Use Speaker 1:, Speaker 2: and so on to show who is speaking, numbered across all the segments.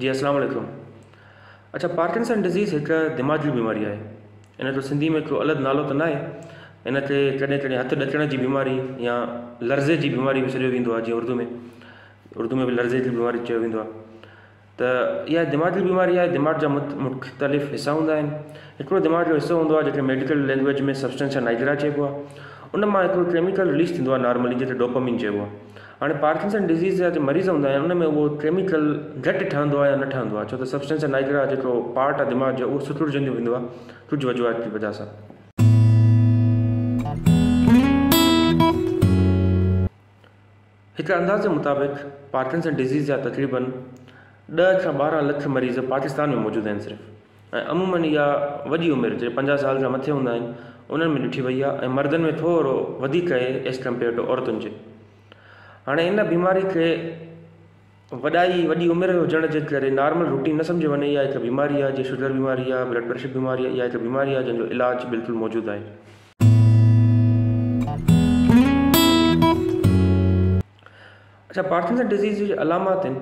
Speaker 1: जी अस्सलाम वालेकुम। अच्छा, पार्किंसन डिज़ीज़ एक दिमाग़ी बीमारी है। इन जो सिंधी में को अलग नालो तो ना है। इन खे कॾहिं कॾहिं हथ ॾकण की बीमारी या लर्ज़े की बीमारी भी चयो वेंदो आहे, जीअं उर्दू में भी लर्ज़े की बीमारी चयो वेंदो आहे। त इहा दिमाग़ी बीमारी आहे। दिमाग़ जा मुख़्तलिफ़ हिस्सा हूंदा आहिनि। हिकिड़ो दिमाग़ जो हिस्सो हूंदो आहे जंहिंखे मेडिकल लैंग्वेज में सब्सटेंशिया नाइग्रा चइबो आहे। उन मां हिकिड़ो केमिकल रिलीज़ थींदो आहे नॉर्मली, जंहिंखे डोपामिन चइबो आहे। हाणे पार्किंसन डिज़ीज़ जा जो मरीज़ हूंदा आहिनि उन में उहो केमिकल घटि ठहंदो आहे या न ठहंदो आहे, छो त सब्सटेंशिया नाइग्रा जेको पार्ट आहे दिमाग़ जो उहो सुठुड़जंदो वेंदो आहे कुझु वजूहात जी वजह सां। हिकु अंदाज़े मुताबिक़ पार्किंसन डिज़ीज़ जा तक़रीबन 10 खां 12 लख मरीज़ पाकिस्तान में मौजूदु आहिनि सिर्फ़ु। ऐं अमूमन इहा वॾी उमिरि जे 50 साल खां मथे हूंदा आहिनि उन्हनि में ॾिठी वई आहे, ऐं मर्दनि में थोरो वधीक आहे एज़ कम्पेयर टू औरतुनि जे। हाणे इन बीमारी खे वॾी उमिरि हुजण जे करे नॉर्मल रूटीन न सम्झी वञे। इहा हिकु बीमारी आहे, जीअं शुगर बीमारी आहे, ब्लड प्रेशर बीमारी आहे। इहा हिकु बीमारी आहे जंहिंजो इलाजु बिल्कुलु मौजूदु आहे। अच्छा, पार्किंसन डिज़ीज़ जी अलामात आहिनि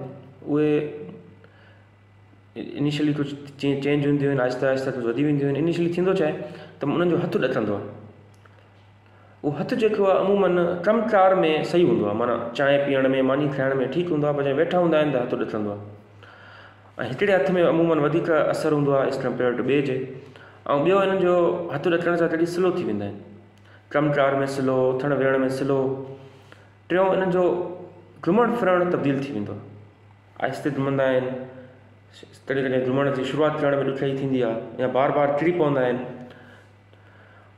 Speaker 1: उहे इनिशियली कुझु चेंज हूंदियूं आहिनि, आहिस्ता आहिस्ता कुझु वधी वेंदियूं आहिनि। इनिशियली थींदो छा आहे त उन्हनि जो हथु ॾकंदो आहे। उहो हथु जेको आहे अमूमन कमकार में सही हूंदो आहे, माना चांहि पीअण में, मानी खाइण में ठीकु हूंदो आहे, पर जॾहिं वेठा हूंदा आहिनि त हथु ॾकंदो आहे। ऐं हिकिड़े हथ में अमूमन वधीक असरु हूंदो आहे एज़ कम्पेयर टू ॿिए जे। ऐं ॿियो हिननि जो हथु ॾकण सां कॾहिं स्लो थी वेंदा आहिनि, कमकार में स्लो, उथण वेहण में स्लो। टियों, हिननि जो घुमणु फिरणु तब्दील थी वेंदो आहे, आहिस्ते घुमंदा आहिनि। कॾहिं कॾहिं घुमण जी शुरूआति करण में ॾुखियाई थींदी आहे या बार बार किरी पवंदा आहिनि।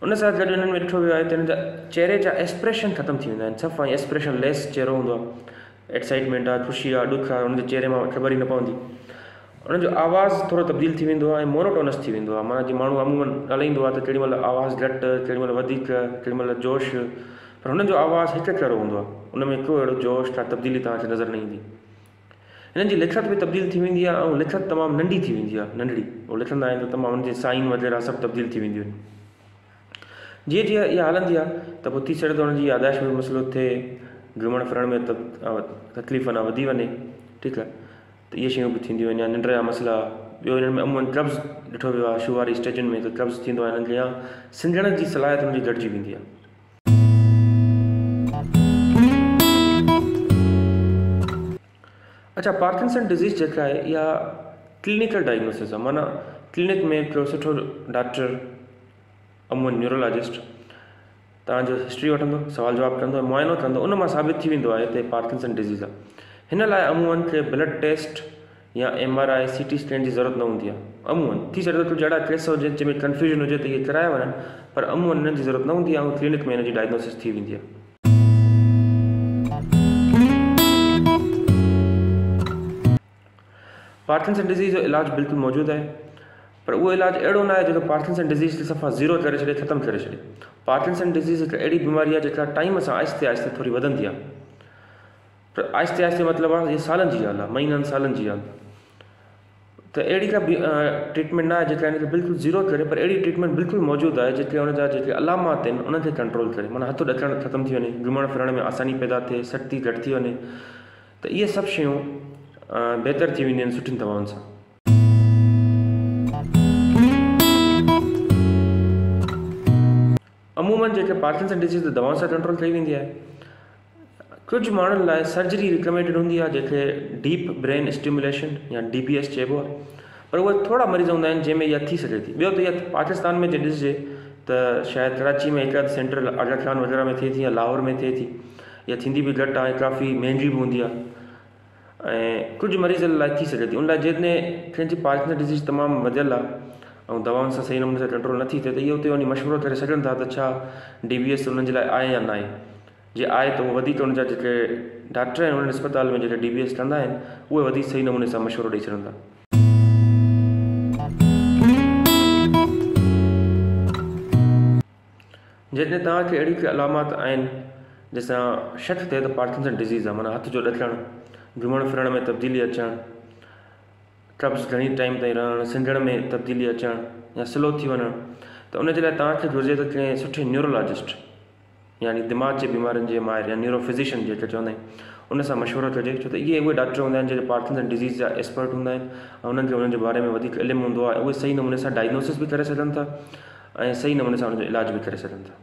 Speaker 1: उन सां गॾु हिननि में ॾिठो वियो आहे त हिन जा चहिरे जा एक्सप्रेशन ख़तमु थी वेंदा आहिनि। सफ़ा एक्सप्रेशन लेस चहिरो हूंदो आहे। एक्साइटमेंट आहे, ख़ुशी आहे, ॾुख आहे, हुनजे चहिरे मां ख़बर ई न पवंदी। उनजो आवाज़ु थोरो तब्दील थी वेंदो आहे ऐं मोनोटोनस थी वेंदो आहे। माना जीअं माण्हू अमूमन ॻाल्हाईंदो आहे त केॾी महिल आवाज़ु घटि, केॾी महिल वधीक, केॾी महिल जोश, पर हुननि जो आवाज़ु हिकु कहिड़ो हूंदो आहे। उन में को अहिड़ो जोश का तब्दीली तव्हांखे नज़र न ईंदी। हिननि जी लिखत बि तब्दील थी वेंदी आहे ऐं लिखत तमामु नंढी थी वेंदी आहे, नंढड़ी। उहो लिखंदा आहिनि त तमामु हुनजी साइन वग़ैरह सभु तब्दील थी वेंदियूं आहिनि। जीअं जीअं इहा हलंदी आहे त पोइ थी सघे थो हुनजी यादाश्त में मसइलो थिए, घुमण फिरण में तकलीफ़ न वधी वञे, ठीकु आहे। त इहे शयूं बि थींदियूं आहिनि, या निंड जा मसइला। ॿियो हिननि में अमूमन कब्ज़ ॾिठो वियो आहे शुरूआती स्टेजनि में, त कब्ज़ थींदो आहे हिननि खे, या सिंझण जी सलाहियत हुनजी घटिजी वेंदी आहे। अच्छा, पार्किंसन डिज़ीज़ जेका आहे इहा क्लिनिकल डायग्नोसिस आहे। माना क्लिनिक में हिकिड़ो सुठो डॉक्टर, अमूमन न्यूरोलॉजिस्ट, तव्हांजो हिस्ट्री वठंदो, सवाल जवाबु कंदो, मुआइनो कंदो, उन मां साबित थी वेंदो आहे त पार्किंसन डिज़ीज़ आहे। हिन लाइ अमूमन खे ब्लड टेस्ट या MRI CT स्कैन जी ज़रूरत न हूंदी आहे। अमूमन थी सघे थो कुझु अहिड़ा केस हुजे जंहिंमें कन्फ्यूजन हुजे त इहे कराए वञनि, पर अमूमन हिननि जी ज़रूरत न हूंदी आहे ऐं क्लिनिक में हिन जी डायग्नोसिस थी वेंदी आहे। पार्किंसन डिज़ीज़ जो इलाजु बिल्कुलु मौजूदु आहे, पर उहो इलाजु अहिड़ो न आहे जेको पार्किंसन डिज़ीज़ खे सफ़ा ज़ीरो करे छॾे, ख़तमु करे छॾे। पार्किंसन डिज़ीज़ हिकु अहिड़ी बीमारी आहे जेका टाइम सां आहिस्ते आहिस्ते थोरी वधंदी आहे। पर आहिस्ते आहिस्ते मतिलबु आहे इहे सालनि जी ॻाल्हि आहे, महीननि सालनि जी ॻाल्हि। त अहिड़ी का ट्रीटमेंट न आहे जेका हिनखे बिल्कुलु ज़ीरो करे, पर अहिड़ी ट्रीटमेंट बिल्कुलु मौजूदु आहे जेके हुनजा जेके अलामात आहिनि उनखे कंट्रोल करे। माना हथु ॾकणु ख़तमु थी वञे, घुमण फिरण में आसानी पैदा थिए, सख़्ती घटि थी वञे, त इहे सभु शयूं बहितर थी वेंदियूं आहिनि सुठियुनि दवाउनि सां। अमूमन जेके पार्किंसन डिज़ीज़ दवाउनि सां कंट्रोल कई वेंदी आहे। कुझु माण्हुनि लाइ सर्जरी रिकमेंडेड हूंदी आहे, जंहिंखे डीप ब्रेन स्टिमुलेशन या DBS चइबो आहे, पर उहे थोरा मरीज़ हूंदा आहिनि जंहिंमें इहा थी सघे थी। ॿियो त इहा पाकिस्तान में जे ॾिसिजे त शायदि कराची में हिकु अधु सेंटर आगा खान वग़ैरह में थिए थी या लाहौर में थिए थी। इहा थींदी बि घटि आहे, काफ़ी महांगी बि हूंदी आहे, ऐं कुझु मरीज़ लाइ थी सघे थी। उन लाइ जेकॾहिं कंहिंजी पार्किंसन डिज़ीज़ तमामु वधियल आहे ऐं दवाउनि सां सही नमूने सां कंट्रोल नथी थिए, त इहो उते वञी मशवरो करे सघनि था त छा DBS उन्हनि जे लाइ आहे या न आहे। जे आहे त उहो वधीक उनजा जेके डॉक्टर आहिनि उन्हनि अस्पताल में जेके DBS कंदा आहिनि उहे वधीक सही नमूने सां मशवरो ॾेई सघनि था। जेकॾहिं तव्हांखे अहिड़ी के अलामात आहिनि जंहिंसां शक थिए त पार्किंसन डिज़ीज़ आहे, माना हथ जो ॾकणु, घुमण फिरण में तब्दीली अचणु, कब्ज़ घणी टाइम ताईं रहणु, सिंझण में तब्दीली अचणु या स्लो थी वञणु, त उनजे लाइ तव्हांखे घुरिजे त कंहिं सुठे न्यूरोलॉजिस्ट यानी दिमाग़ जे बीमारियुनि जे माहिर या न्यूरोफिज़िशियन जेके चवंदा आहिनि उन सां मशवरो कजे, छो त इहे उहे डॉक्टर हूंदा आहिनि जेके पार्किंसन डिज़ीज़ जा एक्सपर्ट हूंदा आहिनि ऐं उन्हनि खे उन्हनि जे बारे में वधीक इल्मु हूंदो आहे। उहे सही नमूने सां डायग्नोसिस बि करे सघनि था ऐं सही नमूने सां उनजो इलाज बि करे सघनि था।